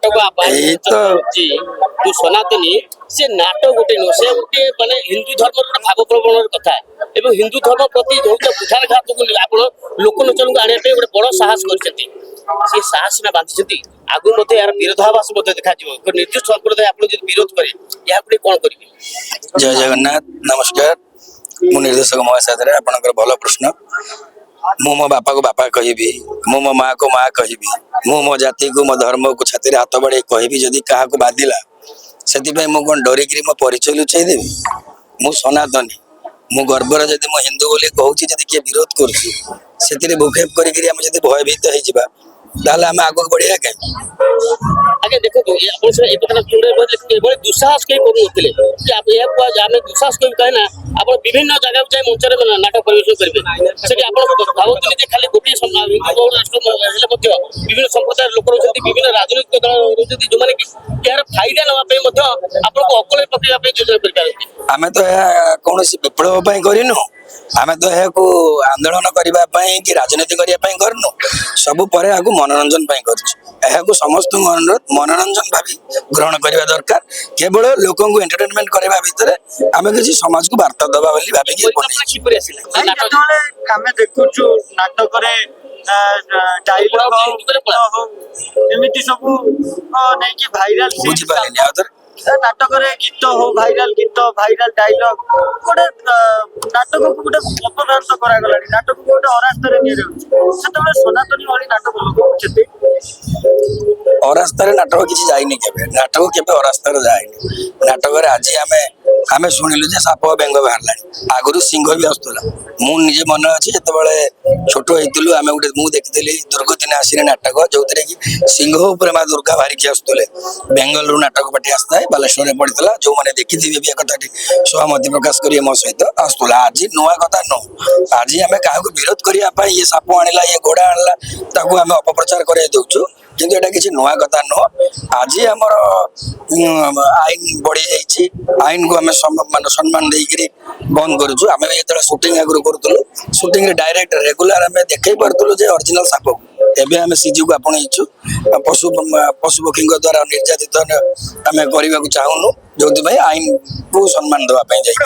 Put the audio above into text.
नाटक जो सनातनी से नाटक गोटे नुह से गोटे माने हिंदू धर्म भाग प्रवण कथा एवं हिंदू धर्म प्रति जो कुठारघात को आप लोकलोचन को आने गोटे बड़ साहस कर साहस ना बांधि आगु यार विरोधाभास देखा निर्दिष्ट संप्रदाय आप विरोध करे या कौन करेंगे। जय जगन्नाथ नमस्कार मु निर्देशक महासागर आपनकर भल प्रश्न मु मो बापा को बापा कहबी मु मो माँ को माँ कहबी मु मो जाति को मो धर्म को छाती हाथ बढ़े कहबी जदि क्या बाधिला से मु कौन डरिकी मो परिचय लुचाई देवी मु सनातनी मु गर्वर जदि मो हिंदू बोली कहूँ जदि किए विरोध कर भूक्षेप कर भयभीत हो ताले आम आगे बढ़िया कहीं आगे देखो दुस्साहस कहीं करूनते आम दुस्साहस कहीं ना आप विभिन्न जगह जाए मंचर नाटक परिवेशन करेंगे से भावुले खाली गोटे हिंदू राष्ट्र विभिन्न संप्रदाय लोक रही विभिन्न राजनीतिक दल रही जो मैंने यार फायदा नापी आपको अकल पकड़ा योजना कर आम तो कौन विप्लव करनु आम तो आंदोलन करने कि राजनीति करने करनु सबु पर मनोरंजन कर समस्त अनुरोध मनोरंजन भावी ग्रहण करने दरकार केवल लोक एंटरटेनमेंट करने भितर आम किसी समाज को वार्ता दबा भाविक देखु नाटक एमती सब नहीं भाइराल नाटक गीत हो भाइराल डायलॉग गोटे नाटक को गोटे अपभ्रंश करागला नाटक को गोटे अरास्तार से सनातनी भाई नाटक लोक अरास्तार नाटक किसी जाइनि केबे नाटक केबे अरास्तार जाइनि नाटक आज आम शुणिलु जे साप बेंग बाहर आगुरी सिंह भी आसुला मु निजे मन अच्छे जिते छोट होइतिलु आम गोटे मु देखिली दुर्गति आसिनी नाटक जो कि सिंह उपर माँ दुर्गा बाहरिकी आसुले बेंगलुरु नाटक पार्टी आसता है बालेश्वर में पड़ता जो मैंने देखी भी कथा सहमति प्रकाश करिए मो सहित आसुला आज नुआ कथा नुह आज आम क्या विरोध करने ये साप आणला ये घोड़ा आणला ताकू आम अपप्रचार कर दौचु किंतु एटा किसी नुआ कथा नुह आज आमर आईन बढ़ी जाइए आईन को आम सम्मान देकर बंद करुचु आम जो सुटिंग आगुरी करूँ सुटिंग डायरेक्ट रेगुलर आम देखे पार्लु ओरिजिनल साप को एवं आम सीजी को आपणईचु पशु पक्षी द्वारा निर्यातित आम करने को चाहूनु जो आईन को सम्मान देवाई